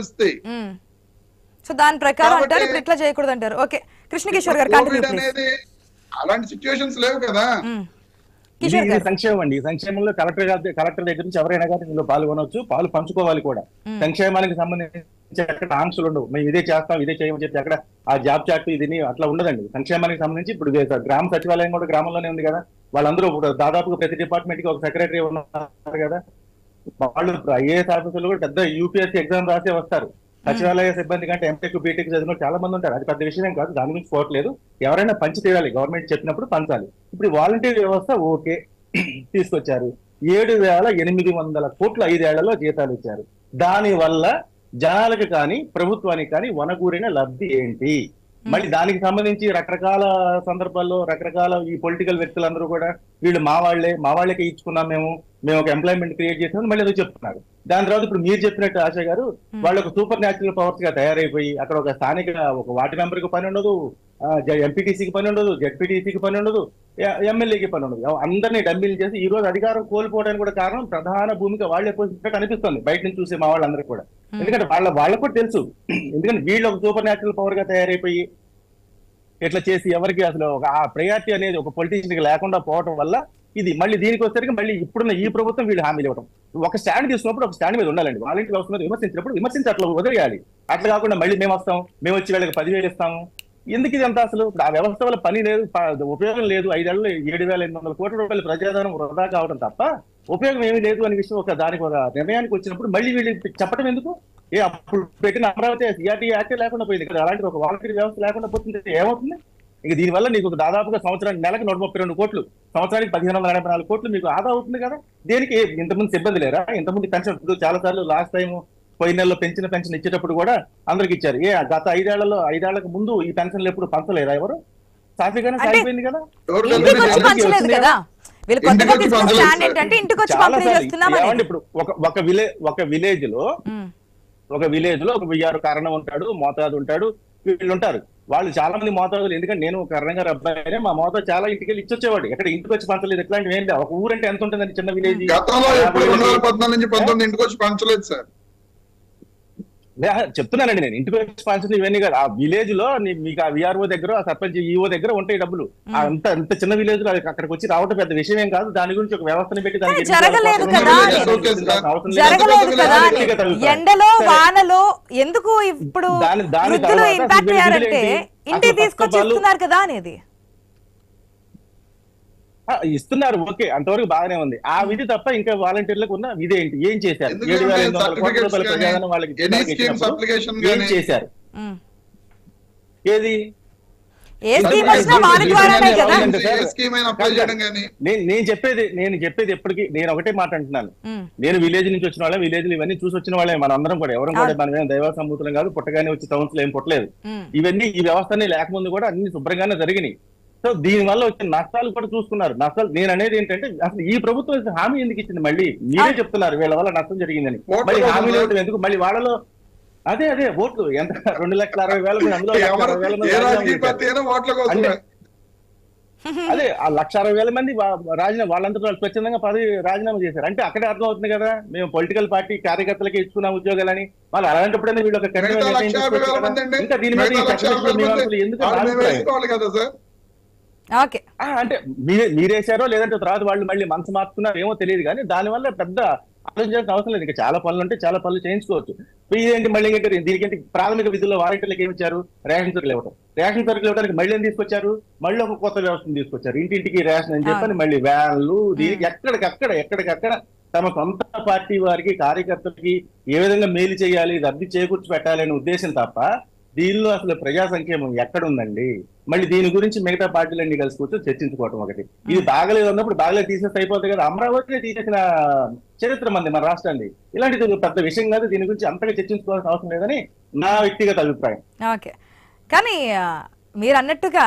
తెలుస్తాయి. సో దాని ప్రకారం అంటారు ఇప్పుడు ఇట్లా చేయకూడదు అంటారు. ఓకే కృష్ణకిషోర్ గారు కంటిన్యూ ప్లీజ్. అనేది అలాంటి సిచ్యువేషన్స్ లేవు కదా. ఇది సంక్షేమం అండి. ఈ సంక్షేమంలో కలెక్టర్ దగ్గర నుంచి ఎవరైనా కానీ ఇందులో పాల్గొనవచ్చు, పాలు పంచుకోవాలి కూడా. సంక్షేమానికి సంబంధించి అక్కడ ఆంక్షలు ఉండవు, మేము ఇదే చేస్తాం ఇదే చేయమని చెప్పి అక్కడ ఆ జాబ్ చాట్ ఇది అట్లా ఉండదండి. సంక్షేమానికి సంబంధించి ఇప్పుడు గ్రామ సచివాలయం కూడా గ్రామంలోనే ఉంది కదా, వాళ్ళందరూ దాదాపుగా ప్రతి డిపార్ట్మెంట్ కి ఒక సెక్రటరీ ఉన్నారు కదా, వాళ్ళు ఐఏఎస్ ఆఫీసర్లు కూడా పెద్ద యూపీఎస్సీ ఎగ్జామ్ రాసే వస్తారు. సచివాలయ సిబ్బంది కంటే ఎంటెక్ బీటెక్ చదివిన చాలా మంది ఉంటారు, అది పెద్ద విషయం కాదు, దాని గురించి పోవట్లేదు. ఎవరైనా పంచి తీరాలి, గవర్నమెంట్ చెప్పినప్పుడు పంచాలి. ఇప్పుడు వాలంటీర్ వ్యవస్థ ఓకే తీసుకొచ్చారు, 7,800 కోట్లు 5 ఏళ్లలో జీతాలు ఇచ్చారు. దాని వల్ల జనాలకు కానీ ప్రభుత్వానికి కానీ వనగూరిన లబ్ధి ఏంటి? మళ్ళీ దానికి సంబంధించి రకరకాల సందర్భాల్లో రకరకాల ఈ పొలిటికల్ వ్యక్తులందరూ కూడా వీళ్ళు మా వాళ్ళకే ఇచ్చుకున్నాం, మేము ఒక ఎంప్లాయ్మెంట్ క్రియేట్ చేసామని మళ్ళీ అది చెప్తున్నారు. దాని తర్వాత ఇప్పుడు మీరు చెప్పినట్టు ఆశ గారు, వాళ్ళు ఒక సూపర్ న్యాచురల్ పవర్స్ గా తయారైపోయి అక్కడ ఒక స్థానిక ఒక వార్డు మెంబర్ కి పని ఉండదు, ఎంపీటీసీకి పని ఉండదు, జెడ్పీటీసీకి పని ఉండదు, ఎమ్మెల్యేకి పని ఉండదు, అందరినీ డమ్మీలు చేసి ఈ రోజు అధికారం కోల్పోవడానికి కూడా కారణం ప్రధాన భూమిక వాళ్ళే పోషించినట్టు అనిపిస్తుంది బయట నుంచి చూసే మా వాళ్ళందరూ కూడా. ఎందుకంటే వాళ్ళకు కూడా తెలుసు, ఎందుకంటే వీళ్ళు ఒక సూపర్ న్యాచురల్ పవర్ గా తయారైపోయి ఇట్లా చేసి ఎవరికి అసలు ఆ ప్రయారిటీ అనేది ఒక పొలిటీషియన్ కి లేకుండా పోవడం వల్ల ఇది మళ్ళీ దీనికి వచ్చేసరికి మళ్ళీ ఇప్పుడున్న ఈ ప్రభుత్వం వీళ్ళు హామీలు ఇవ్వడం. ఒక స్టాండ్ తీసుకున్నప్పుడు ఒక స్టాండ్ మీద ఉండాలండి. వాలంటీర్ వ్యవస్థ మీద విమర్శించినప్పుడు విమర్శించి అట్లా వదిలేయాలి. అట్లా కాకుండా మళ్ళీ మేము వస్తాం, మేము వచ్చి వీళ్ళకి 10,000 ఇస్తాము, ఎందుకు ఇది అంతా? అసలు ఆ వ్యవస్థ వల్ల పని లేదు, ఉపయోగం లేదు. 5 ఏళ్లలో 7,800 కోట్ల రూపాయల ప్రజాధనం వృధా కావడం తప్ప ఉపయోగం ఏమీ లేదు అనే విషయం దానికి ఒక నిర్ణయానికి వచ్చినప్పుడు మళ్ళీ వీళ్ళు చెప్పడం ఎందుకు? అప్పుడు పెట్టిన అమరావతి సిఆర్టీ యాక్టే లేకుండా పోయింది కదా, అలాంటి ఒక వాలంటీర్ వ్యవస్థ లేకుండా పోతుంది, ఏమవుతుంది? ఇక దీనివల్ల నీకు దాదాపుగా సంవత్సరానికి నెలకు 132 కోట్లు, సంవత్సరానికి 1,584 కోట్లు మీకు ఆదా అవుతుంది కదా. దేనికి? ఇంతమంది సిబ్బంది లేరా? ఇంతమంది పెన్షన్ చాలా సార్లు లాస్ట్ టైం పోయిన నెలలో పెన్షన్ ఇచ్చేటప్పుడు కూడా అందరికి ఇచ్చారు. గత 5 ఏళ్లకు ముందు ఈ పెన్షన్లు ఎప్పుడు పంచలేరా ఎవరు? సాఫీగానే సాగిపోయింది కదా. ఇప్పుడు ఒక విలేజ్ లో ఒక విఆర్ కారణం ఉంటాడు, మోతాదు ఉంటాడు, వీళ్ళు ఉంటారు. వాళ్ళు చాలా మంది మోతాదులు, ఎందుకంటే నేను కరణం గారు అబ్బాయినే, మా మోతాదు చాలా ఇంటికి వెళ్ళి ఇచ్చొచ్చేవాడు, ఎక్కడ ఇంటికి వచ్చి పంచలేదు. ఇట్లాంటివి ఏం లేదు. ఒక ఊరంటే ఎంత ఉంటుందండి చిన్న విలేజ్? 2014 నుంచి 19 ఇంటికి వచ్చి పంచలేదు సార్. చెప్తున్నానండి నేను, ఇంటికి వచ్చి పంచలేదు ఇవన్నీ కాదు. ఆ విలేజ్ లో మీకు ఆ విఆర్ఓ దగ్గర, ఆ సర్పంచ్ ఈఓ దగ్గర ఉంటాయి డబ్బులు. అంత చిన్న విలేజ్ లో అక్కడికి వచ్చి రావడం పెద్ద విషయం ఏం కాదు. దాని గురించి ఒక వ్యవస్థని పెట్టి ఎండలో వానలో ఎందుకు ఇప్పుడు ఇంపాక్ట్ అయ్యారంటే ఇంటికి తీసుకొచ్చి ఇస్తున్నారు కదా అనేది ఇస్తున్నారు. ఓకే, అంతవరకు బాగానే ఉంది. ఆ విధి తప్ప ఇంకా వాలంటీర్లకు ఉన్న విధి ఏంటి? ఏం చేశారు? 7,800 కోట్ల రూపాయల ప్రజాధనం వాళ్ళకి ఏం చేశారు? ఏది? నేను చెప్పేది ఎప్పటికీ నేను ఒకటే మాట అంటున్నాను. నేను విలేజ్ నుంచి వచ్చిన వాళ్ళే, విలేజ్ ఇవన్నీ చూసి వచ్చిన వాళ్ళే మన అందరం కూడా. ఎవరం కూడా మనం దైవ సంబూతులం కాదు, పుట్టగానే వచ్చి టౌన్స్ లో ఏం పుట్టలేదు. ఇవన్నీ ఈ వ్యవస్థని లేకముందు కూడా అన్ని శుభ్రంగానే జరిగినాయి. సో దీని వల్ల వచ్చిన నష్టాలు కూడా చూసుకున్నారు. నష్టాలు నేను అనేది ఏంటంటే, అసలు ఈ ప్రభుత్వం హామీ ఎందుకు ఇచ్చింది? మళ్ళీ మీరే చెప్తున్నారు వీళ్ళ వల్ల నష్టం జరిగిందని. మళ్ళీ హామీలు ఇవ్వడం ఎందుకు? మళ్ళీ వాళ్ళలో అదే ఓట్లు ఎంత 2,60,000 అందులో అదే ఆ 1,60,000 మంది రాజీనామా, వాళ్ళంతా వాళ్ళు స్వచ్ఛందంగా రాజీనామా చేశారు. అంటే అక్కడే అర్థం అవుతుంది కదా, మేము పొలిటికల్ పార్టీ కార్యకర్తలకి ఇచ్చుకున్న ఉద్యోగాలని. వాళ్ళు అలాంటప్పుడైనా వీళ్ళు ఒక ఇంకా దీని మీద ఎందుకు అంటే మీరేశారో లేదంటే తర్వాత వాళ్ళు మళ్ళీ మనసు మార్చుకున్నారో ఏమో తెలియదు, కానీ దానివల్ల పెద్ద ఆలోచించాల్సిన అవసరం లేదు. ఇంకా చాలా పనులు ఉంటే చాలా పనులు చేయించుకోవచ్చు. ఇదేంటి మళ్ళీ దీనికంటే ప్రాథమిక విధుల్లో వాలంటీర్లకు ఏమి ఇచ్చారు? రేషన్ సరుకులు ఇవ్వడం. రేషన్ సరుకులు ఇవ్వడానికి మళ్ళీ ఏం తీసుకొచ్చారు? మళ్ళీ ఒక కొత్త వ్యవస్థను తీసుకొచ్చారు, ఇంటింటికి రేషన్ అని చెప్పని. మళ్ళీ వ్యాన్లు, దీనికి ఎక్కడికక్కడ తమ సొంత పార్టీ వారికి కార్యకర్తలకి ఏ విధంగా మేలు చేయాలి, లబ్ధి చేకూర్చి పెట్టాలి అనే ఉద్దేశం తప్ప దీనిలో అసలు ప్రజా సంక్షేమం ఎక్కడుందండి? మళ్ళీ దీని గురించి మిగతా పార్టీలన్నీ కలిసి కూర్చొని చర్చించుకోవటం ఒకటి. ఇది బాగలేదు అన్నప్పుడు బాగలేదు తీసేస్తే అయిపోతుంది కదా. అమరావతిని తీసేసిన చరిత్ర మంది మన రాష్ట్రాన్ని. ఇలాంటిది పెద్ద విషయం కాదు, దీని గురించి అంతగా చర్చించుకోవాల్సిన అవసరం లేదని నా వ్యక్తిగత అభిప్రాయం. ఓకే, కానీ మీరు అన్నట్టుగా,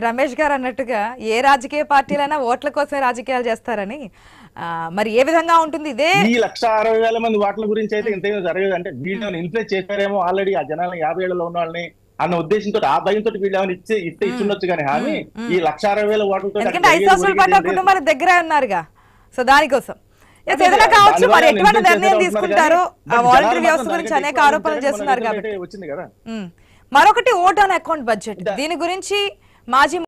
రమేష్ గారు అన్నట్టుగా ఏ రాజకీయ పార్టీలైనా ఓట్ల కోసమే రాజకీయాలు చేస్తారని, మరి ఏ విధంగా ఉంటుంది ఇదే? ఈ 1,60,000 మంది ఓట్ల గురించి అయితే ఇంతేమో జరగదు. అంటే వీళ్ళని ఇన్ఫ్లుయెన్స్ చేశారేమో ఆల్రెడీ ఆ జనాలను, 50 ఏళ్లలో ఉన్న వాళ్ళని అన్న ఉద్దేశంతో, ఆ భయంతో వీళ్ళు ఏమైనా ఇస్తే ఇచ్చుండొచ్చు. కానీ హామీ ఈ 1,60,000 ఓట్లతో కుటుంబాల దగ్గర ఉన్నారుగా, సో దానికోసం. ఏదైనా కావచ్చు, మరి దానివల్ల ఎటువంటి ఇంప్లిమెంట్ నిర్ణయం చేసేవాళ్ళు తీసుకుంటారో ఉన్నారు ఆ కానీ, వాలంటరీ జనాలు వ్యవస్థ మాత్రం గురించి దానికంటే అనేక ఎక్కువ ఆరోపణలు ఇంప్లిమెంట్ చేస్తున్నారు చేయాలంటే కాబట్టి వచ్చింది కదా. మరొకటి ఓట్ ఆన్ అకౌంట్ బడ్జెట్, దీని గురించి మాజీ